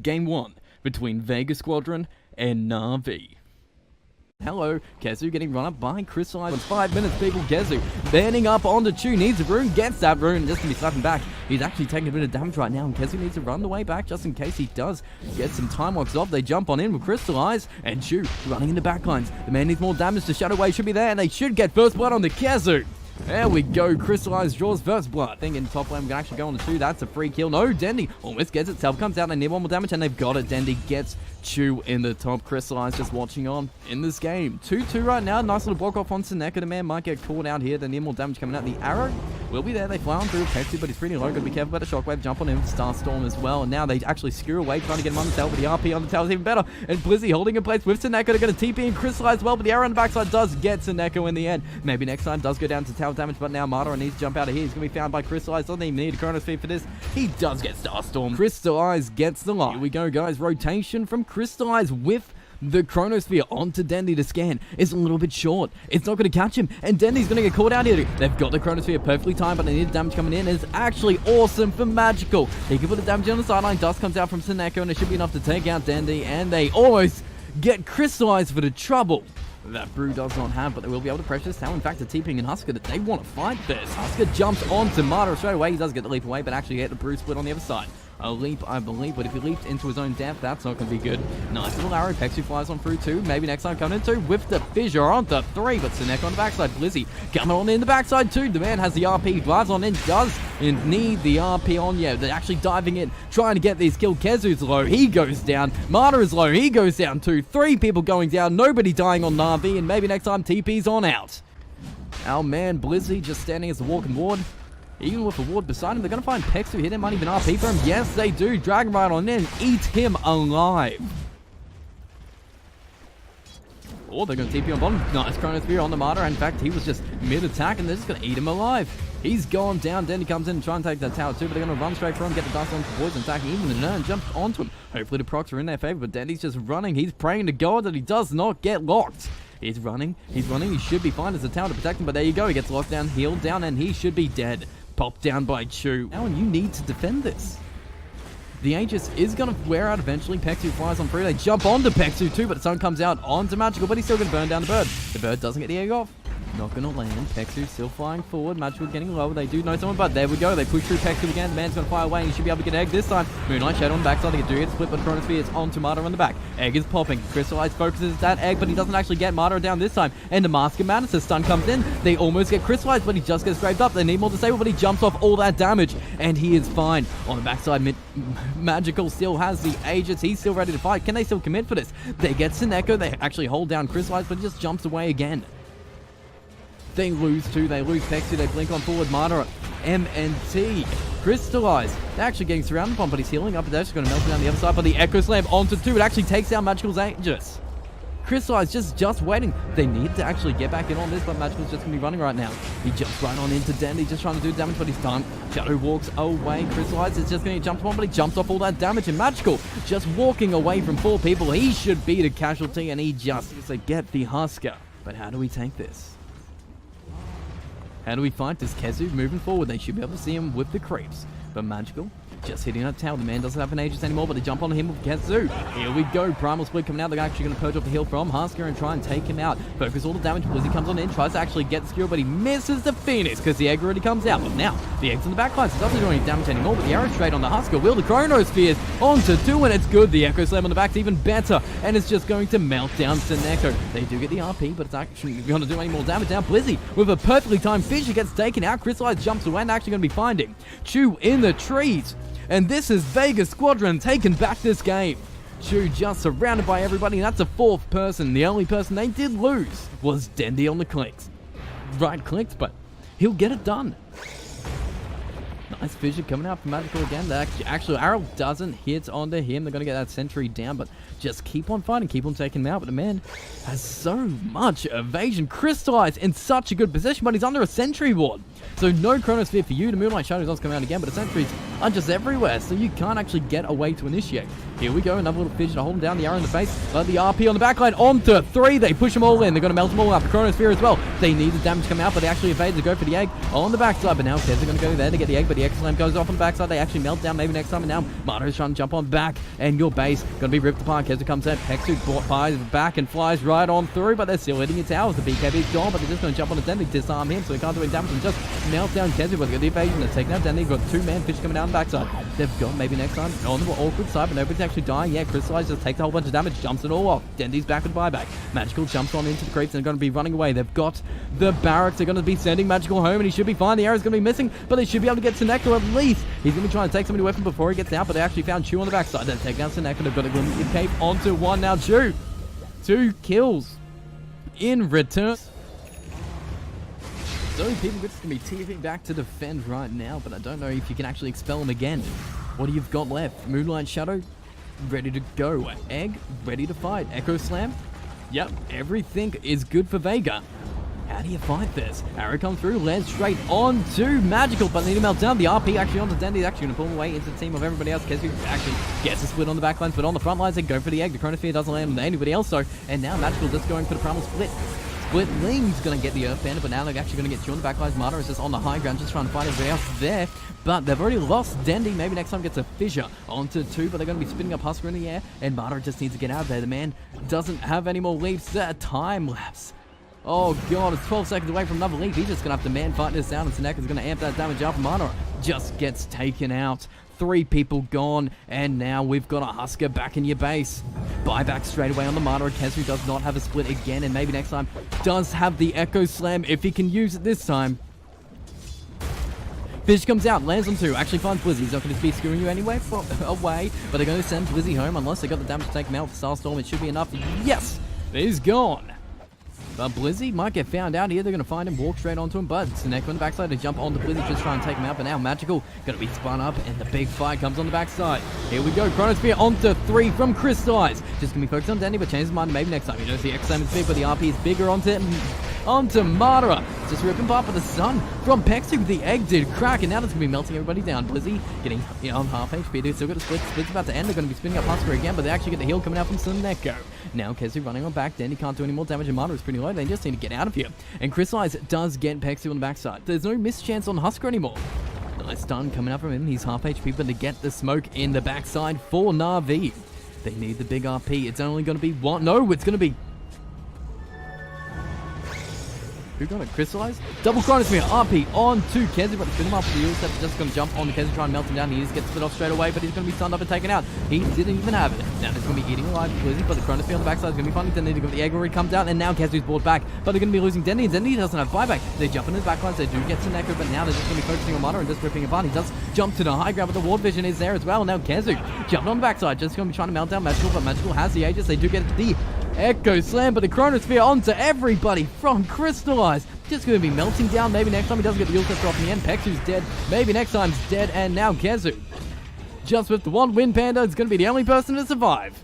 Game 1 between Vega Squadron and Navi. Hello, Kezu getting run up by Crystallize. 5 minutes, people. Kezu banning up onto Chu, needs a rune, gets that rune, just to be slapping back. He's actually taking a bit of damage right now, and Kezu needs to run the way back just in case he does get some time locks off. They jump on in with Crystallize, and Chu running in the backlines. The man needs more damage. The Shadow Wave should be there, and they should get first blood on the Kezu. There we go, Crystallize draws first blood. I think in top lane we can actually go on the 2, that's a free kill. No, Dendi almost gets it, Self comes out, they need one more damage and they've got it. Dendi gets Chu in the top, Crystallize just watching on in this game. 2-2 right now, nice little block off on Seneca, the man might get caught out here, they need more damage coming out. The arrow will be there, they fly on through Pepsi, but he's pretty low, gotta be careful about the shockwave, jump on him, Starstorm as well. And now they actually skewer away, trying to get him on the tower, but the RP on the tower is even better. And Blizzy holding in place with Seneca, they're gonna TP and Crystallize well, but the arrow on the backside does get Seneca in the end. Maybe next time does go down to tower damage, but now Mara needs to jump out of here. He's going to be found by Crystallize. Doesn't even need a Chronosphere for this. He does get Starstorm. Crystallize gets the line. Here we go, guys. Rotation from Crystallize with the Chronosphere onto Dendi to scan. It's a little bit short. It's not going to catch him. And Dendi's going to get caught out here. They've got the Chronosphere perfectly timed, but they need damage coming in. It's actually awesome for Magical. He can put the damage on the sideline. Dust comes out from Seneca, and it should be enough to take out Dendi. And they almost get Crystallize for the trouble that Brew does not have, but they will be able to pressure this tower. In fact, the TPing and Husker that they want to fight this. Husker jumps onto Marta straight away. He does get the leap away, but actually get the Brew split on the other side. A leap, I believe, but if he leaped into his own death, that's not going to be good. Nice little arrow. Pexu flies on through 2. Maybe next time coming into with the fissure onto 3, but Seneca on the backside. Blizzy coming on in the backside too. The man has the RP, drives on in, does need the RP on. Yeah, they're actually diving in, trying to get these kills. Kezu's low, he goes down. Marta is low, he goes down too. 3 people going down, nobody dying on Navi, and maybe next time TP's on out. Our man Blizzy just standing as a walking ward. Even with a ward beside him, they're going to find Pexu, hit him, might even RP for him. Yes, they do. Dragon right on in, eat him alive. Or they're going to TP on bottom. Nice Chronosphere on the Martyr. In fact, he was just mid-attack, and they're just going to eat him alive. He's gone down. Dendi comes in and try and take that tower too, but they're going to run straight for him, get the dust onto Poison, attacking even the Nern, jumps onto him. Hopefully the procs are in their favor, but Dendi's just running. He's praying to God that he does not get locked. He's running, he should be fine as a tower to protect him, but there you go. He gets locked down, healed down, and he should be dead. Popped down by Chu. Now you need to defend this. The Aegis is going to wear out eventually. Pexu flies on through. They jump onto Pexu too, but the sun comes out onto Magical, but he's still going to burn down the bird. The bird doesn't get the egg off. Not going to land. Pexu still flying forward. Magical getting lower. They do know someone, but there we go. They push through Pexu again. The man's going to fly away, and he should be able to get egg this time. Moonlight Shadow on the backside. They can do it. Split, but Chronosphere is onto Marta on the back. Egg is popping. Crystallize focuses that egg, but he doesn't actually get Marta down this time. And the Mask of Madness, stun comes in. They almost get Crystallized, but he just gets scraped up. They need more disable, but he jumps off all that damage, and he is fine. On the backside, Magical still has the Aegis. He's still ready to fight. Can they still commit for this? They get Seneca. They actually hold down Crystallize, but he just jumps away again. They lose 2, they lose Pexu, they blink on forward, Marta, MNT, Crystallize. They're actually getting surrounded upon, but he's healing up, but they're just going to melt it down the other side, but the Echo Slam onto 2, it actually takes down Magical's Aegis. Crystallize just waiting. They need to actually get back in on this, but Magical's just going to be running right now. He jumps right on into Dendi, just trying to do damage, but he's done. Shadow walks away. Crystallize is just going to jump on, but he jumps off all that damage, and Magical just walking away from 4 people. He should be the casualty, and he just gets to get the Husker. But how do we take this? How do we fight this? Kezu moving forward. They should be able to see him with the creeps. But Magical just hitting that tower. The man doesn't have an Aegis anymore, but they jump on him with Kezu. Here we go. Primal Split coming out. They're actually going to purge off the heal from Husker and try and take him out. Focus all the damage. Blizzy comes on in, tries to actually get the skill, but he misses the Phoenix because the egg already comes out. But now, the egg's in the backline, so it doesn't do any damage anymore, but the arrow straight on the Husker. Will the Chronospheres onto 2, and it's good. The Echo Slam on the back's even better, and it's just going to melt down Seneca. They do get the RP, but it's actually going to do any more damage. Now Blizzy, with a perfectly timed fissure, gets taken out. Crystallize jumps away and actually going to be finding Chu in the trees. And this is Vega Squadron taking back this game. Chu just surrounded by everybody, and that's a 4th person. The only person they did lose was Dendi on the clicks. Right clicked, but he'll get it done. Nice fissure coming out from Magical again. The actual arrow doesn't hit onto him. They're going to get that sentry down, but just keep on fighting, keep on taking him out. But the man has so much evasion. Crystallized in such a good position, but he's under a sentry ward. So no Chronosphere for you. The Moonlight Shadow does come out again, but the sentries are just everywhere, so you can't actually get away to initiate. Here we go, another little fidget to hold him down, the arrow in the face, but the RP on the backline onto 3. They push them all in. They're going to melt them all up. The Chronosphere as well. They need the damage to come out, but they actually evade to go for the egg on the backside. But now Kez are going to go there to get the egg, but the X-Slam goes off on the backside. They actually melt down maybe next time, and now Marto's trying to jump on back, and your base going to be ripped apart. Kez comes in, Pexu fires back and flies right on through, but they're still hitting your towers. The BKB's gone, but they're just going to jump on the Dendi, disarm him, so he can't do any damage, and just melt down Kez. But they got the evasion. They're taking out Dendi. Got 2-man fish coming down the backside. They've got maybe next time on the awkward side, but nobody's actually dying. Yeah, Crystallize just takes a whole bunch of damage, jumps it all off. Dendi's back with buyback. Magical jumps on into the creeps and they're going to be running away. They've got the barracks. They're going to be sending Magical home, and he should be fine. The arrow's going to be missing, but they should be able to get Seneko at least. He's going to be trying to take somebody away from before he gets out, but they actually found Chew on the backside. Then take down Seneko. They've got a glimpse cape onto 1 now. Chew. 2 kills in return. So people just going to be TVing back to defend right now, but I don't know if you can actually expel them again. What do you've got left? Moonlight Shadow, ready to go. Egg, ready to fight. Echo Slam. Yep, everything is good for Vega. How do you fight this? Arrow comes through, lands straight onto Magical, but they need to melt down. The RP actually onto Dendi. He's actually going to pull away into the team of everybody else. Kezu actually gets a split on the backlines, but on the front lines, they go for the egg. The Chronosphere doesn't land on anybody else, so, and now Magical just going for the primal split. Splitling's going to get the Earthbender, but now they're actually going to get Chew on the backlines. Marta is just on the high ground, just trying to fight everybody else there. But they've already lost Dendi. Maybe next time gets a fissure onto 2, but they're going to be spinning up Husker in the air, and Marta just needs to get out of there. The man doesn't have any more leaps. Time lapse. Oh god, it's 12 seconds away from another leap. He's just going to have to man fight this down, and Seneka's going to amp that damage up. Marta just gets taken out. 3 people gone, and now we've got a Husker back in your base. Buyback straight away on the Marta. Kezu does not have a split again, and maybe next time does have the Echo Slam if he can use it this time. Fish comes out, lands on 2, actually finds Blizzy. He's not going to be screwing you anyway away, but they're going to send Blizzy home unless they got the damage to take him out for Starstorm. It should be enough. Yes! He's gone. But Blizzy might get found out here. They're going to find him, walk straight onto him, but Seneko on the backside to jump onto Blizzy, just try and take him out. But now Magical going to be spun up, and the big fight comes on the backside. Here we go. Chronosphere onto 3 from Crystallize. Just going to be focused on Dendi, but changes his mind maybe next time. You know, the X-Slam is big, but the RP is bigger onto Mara. Just ripping apart for the sun from Pexu. The egg did crack, and now it's going to be melting everybody down. Blizzy getting on half HP. They've still got a split. Split's about to end. They're going to be spinning up Husker again, but they actually get the heal coming out from Seneko. Now Kezu running on back. Dendi can't do any more damage, and Mara is pretty low. They just need to get out of here. And Crystallize does get Pexu on the backside. There's no mischance on Husker anymore. Nice stun coming up from him. He's half HP, but to get the smoke in the backside for Navi. They need the big RP. It's only going to be 1. No, it's going to be... Who got it? Crystallize? Double Chronosphere, RP on to Kezi, but spin him up for the Ulstep. Just going to jump on the Kezi, try and melt him down. He just gets split off straight away, but he's going to be stunned up and taken out. He didn't even have it. Now he's going to be eating alive Blizzy, but the Chronosphere on the backside is going to be finding Dendi. The egg already comes out, and now Kezu's brought back, but they're going to be losing Dendi, and Dendi doesn't have buyback. They jump in his backlines, they do get Seneko, but now they're just going to be focusing on Mana and just ripping apart. He does jump to the high ground, but the ward vision is there as well. Now Kezu jumping on the backside, just going to be trying to melt down Magical, but Magical has the Aegis. They do get the Echo Slam, but the Chronosphere onto everybody from Crystallize. Just going to be melting down. Maybe next time he doesn't get the Ultra off in the end. Pexu's dead. Maybe next time he's dead. And now Kezu, just with the 1 win, Panda is going to be the only person to survive.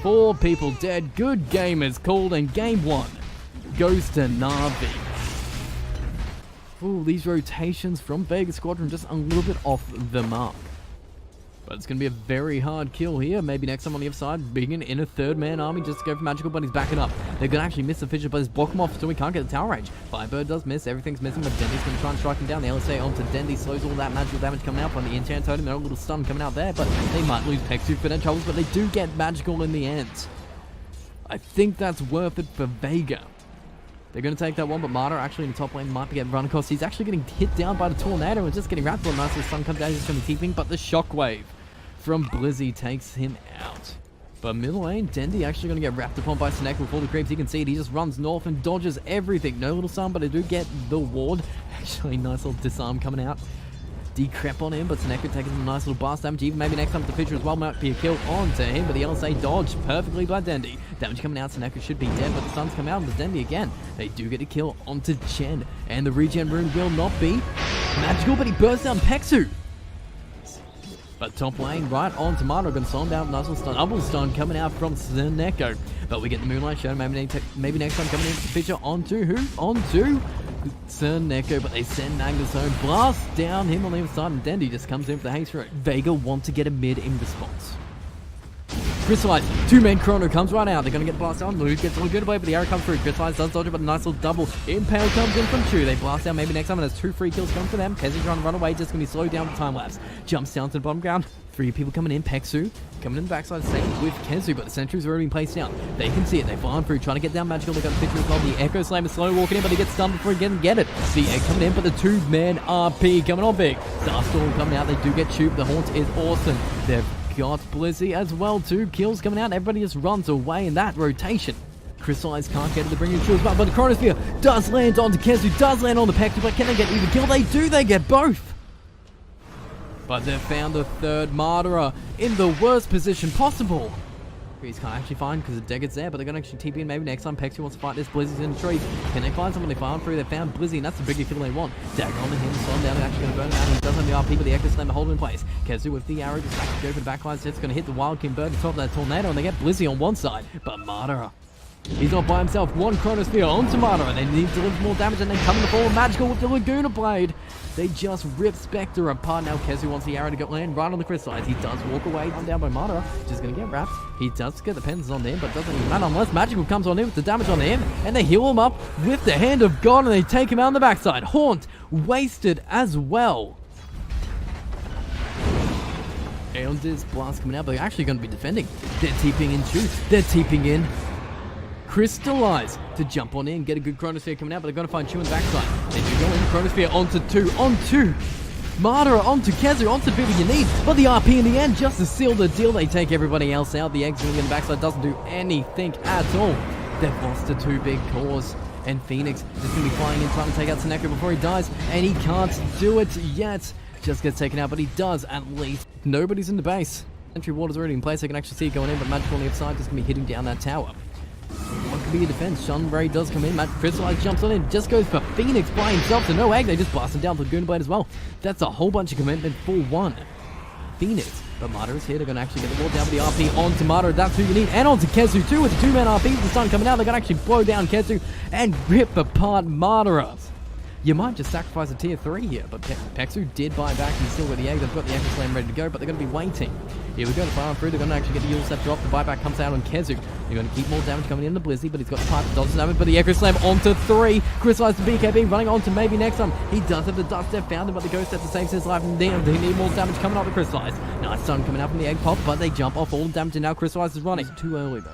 4 people dead. Good game is called, and game 1 goes to Navi. Ooh, these rotations from Vega Squadron just a little bit off the mark. But it's going to be a very hard kill here. Maybe next time on the other side, Biggin in a 3rd-man army just to go for Magical, but he's backing up. They're going to actually miss the fissure, but he's block him off so he can't get the tower range. Firebird does miss. Everything's missing, but Dendi's going to try and strike him down. The LSA onto Dendi slows all that magical damage coming out from the enchant totem. They're a little stun coming out there, but they might lose Pexu for their troubles, but they do get Magical in the end. I think that's worth it for Vega. They're going to take that one, but Marta actually in the top lane might be getting run across. He's actually getting hit down by the Tornado and just getting wrapped on a nice little stun comes down. He's going to be TPing, but the Shockwave from Blizzy takes him out. But middle lane, Dendi actually going to get wrapped upon by Seneko with all the creeps. You can see it. He just runs north and dodges everything. No little stun, but I do get the ward. Actually, nice little disarm coming out. Decrep on him, but Seneko taking some nice little blast damage. Even maybe next time with the Fissure as well might be a kill onto him, but the LSA dodged perfectly by Dendi. Damage coming out, Seneko should be dead, but the stuns come out and the Dendi again. They do get a kill onto Chen, and the regen rune will not be magical, but he bursts down Pexu. But top lane, right on Tomato, going to slow him down. Nice little stun, double stun coming out from Seneko. But we get the Moonlight Shadow, maybe next time coming in the Fissure onto who? Onto Neko, but they send Magnus home. Blast down him on the other side, and Dendi just comes in for the haste route. Vega want to get a mid in response. Crystallize, two-man Chrono comes right out. They're going to get blasted on. Luke gets a good away, but the arrow comes through. Crystallize does dodge it, but a nice little double. Impale comes in from Chu. They blast down maybe next time, and there's 2 free kills coming for them. Kezu's trying to run away, just going to be slowed down with time lapse. Jumps down to the bottom ground. 3 people coming in. Pexu coming in the backside, same with Kezu, but the sentry's already been placed down. They can see it. They fly on through, trying to get down Magical. They got the picture as well. The Echo Slam is slow walking in, but he gets stunned before he can get it. The egg coming in, but the 2-man RP coming on big. Starstorm coming out. They do get Tube. The Haunt is awesome. They've got Blizzy as well. 2 kills coming out. Everybody just runs away in that rotation. Crystallize can't get it to bring in Chu as well, but the Chronosphere does land onto Kezu, does land on the Pexu, but can they get either kill? They do. They get both. But they've found the 3rd Martyr in the worst position possible. He's can't actually find because the Degget's there, but they're going to actually TP in maybe next time. Pexu wants to fight this. Blizzy's in the tree. Can they find someone? They find through. They found Blizzy, and that's the bigger kill they want. Dagger on the him, slow him down. They're actually going to burn him out. He does have the RP, but the Echo Slam to hold him in place. Kezu with the arrow just actually go for the backline. So it's going to hit the Wild King Bird on top of that tornado, and they get Blizzy on one side. But Martyr, he's not by himself. 1 Chronosphere onto Martyr, and they need to deliver more damage, and then come in the forward Magical with the Laguna Blade. They just rip Spectre apart. Now Kezu wants the arrow to go land right on the Crystallize. He does walk away. I'm down by Martyr. Just going to get wrapped. He does get the penance on him, but doesn't even matter unless Magical comes on him with the damage on him. And they heal him up with the Hand of God, and they take him out on the backside. Haunt wasted as well. And this blast coming out, but they're actually going to be defending. They're TPing in Chu. They're TPing in Crystallize to jump on in, get a good Chronosphere coming out, but they're going to find Chu on the backside. They do go in, Chronosphere onto Martyr, onto Kezu, onto people you need, but the RP in the end just to seal the deal. They take everybody else out. The Exile in the backside doesn't do anything at all. They've lost to 2 big cores, and Phoenix is going to be flying in trying to take out Neko before he dies, and he can't do it yet. Just gets taken out, but he does at least. Nobody's in the base. Entry water's already in place. I can actually see it going in, but Magical on the other side just going to be hitting down that tower. What could be a defense? Sunray does come in. Crystallize jumps on in. Just goes for Phoenix by himself. So no egg. They just blast him down with the Laguna Blade as well. That's a whole bunch of commitment for 1 Phoenix. But Martyr is here. They're going to actually get the wall down with the RP onto Martyr. That's who you need. And onto Kezu too with the 2-man RP. With the sun coming out, they're going to actually blow down Kezu and rip apart Martyr. You might just sacrifice a tier 3 here, but Pexu did buy back. He's still got the egg. They've got the Echo Slam ready to go, but they're going to be waiting. Here we go to fire through. They're going to actually get the Yule Scepter off. The buyback comes out on Kezu. They're going to keep more damage coming in the Blizzy, but he's got the pipe that doesn't damage. But the Echo Slam onto 3. Crystallize the BKB, running on to maybe next time. He does have the Dust Step found him, but the Ghost Step saves his life. And damn, they need more damage coming up with Crystallize. Nice stun coming out from the egg pop, but they jump off all the damage, and now Crystallize is running. It's too early though.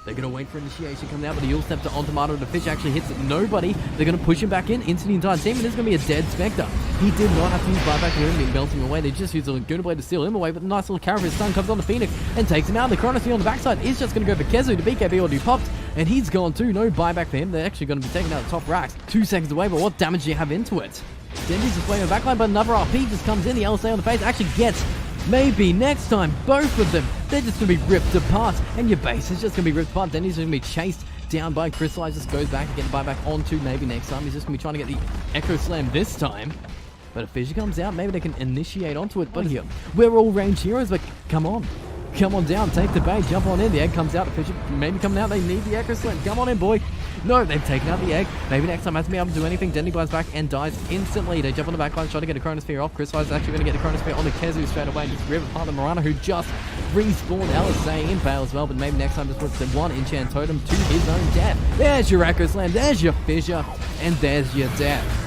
They're going to wait for initiation coming out, but the Yule Scepter onto Martyr. The fish actually hits nobody. They're going to push him back in into the entire team, and this is going to be a dead Spectre. He did not have to use buyback to him, melt him away. They just used a Laguna Blade to steal him away, but the nice little carry of his stun comes on the Phoenix and takes him out. The Chronosphere on the backside is just going to go for Kezu. The BKB already popped, and he's gone too. No buyback for him. They're actually going to be taking out the top racks. 2 seconds away, but what damage do you have into it? Dendi's just playing the backline, but another RP just comes in. The LSA on the face actually gets maybe next time both of them. They're just going to be ripped apart, and your base is just going to be ripped apart. Dendi's going to be chased down by Crystallize. Just goes back and get the buyback onto maybe next time. He's just going to be trying to get the Echo Slam this time. But if Fissure comes out, maybe they can initiate onto it. But here, we're all range heroes, but come on. Come on down, take the bait, jump on in. The egg comes out, the Fissure maybe coming out. They need the Echo Slam. Come on in, boy. No, they've taken out the egg. Maybe next time hasn't been able to do anything. Dendi glides back and dies instantly. They jump on the backline, try to get a Chronosphere off. Crystallize is actually going to get the Chronosphere on the Kezu straight away and just rip apart the Mirana, who just respawned. LSA Impale as well, but maybe next time just puts the 1 enchant totem to his own death. There's your Echo Slam, there's your Fissure, and there's your death.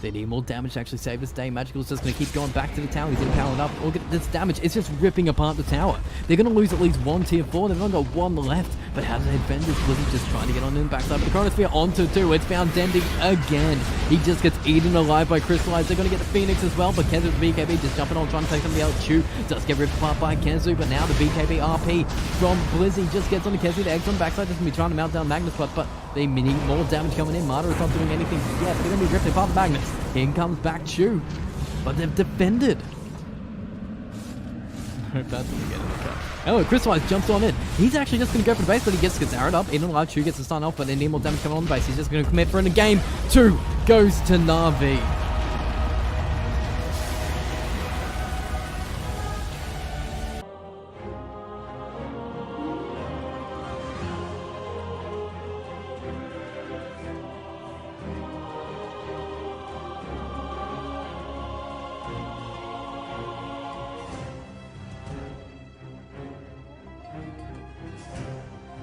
They need more damage to actually save this day. Magical's just going to keep going back to the tower. He's impaled up. Look at this damage. It's just ripping apart the tower. They're going to lose at least 1 tier 4. They've only got 1 left. But how do they defend this? Blizzard just trying to get on in the backside. But the Chronosphere onto 2. It's found Dendi again. He just gets eaten alive by Crystallize. They're going to get the Phoenix as well. But Kezu with the BKB just jumping on, trying to take somebody else. Chu does get ripped apart by Kezu. But now the BKB RP from Blizzy just gets on the Kezu. The eggs on the backside just going to be trying to mount down Magnus. But they need more damage coming in. Martyr is not doing anything yet. They're going to be ripped apart by Magnus. In comes back Chu, but they've defended. I hope that doesn't get in the cut. Oh, Crystallize jumps on in. He's actually just going to go for the base, but he gets arrowed up. In alive, Chu gets the stun off, but they need more damage coming on the base. He's just going to commit for it. And game 2 goes to Navi.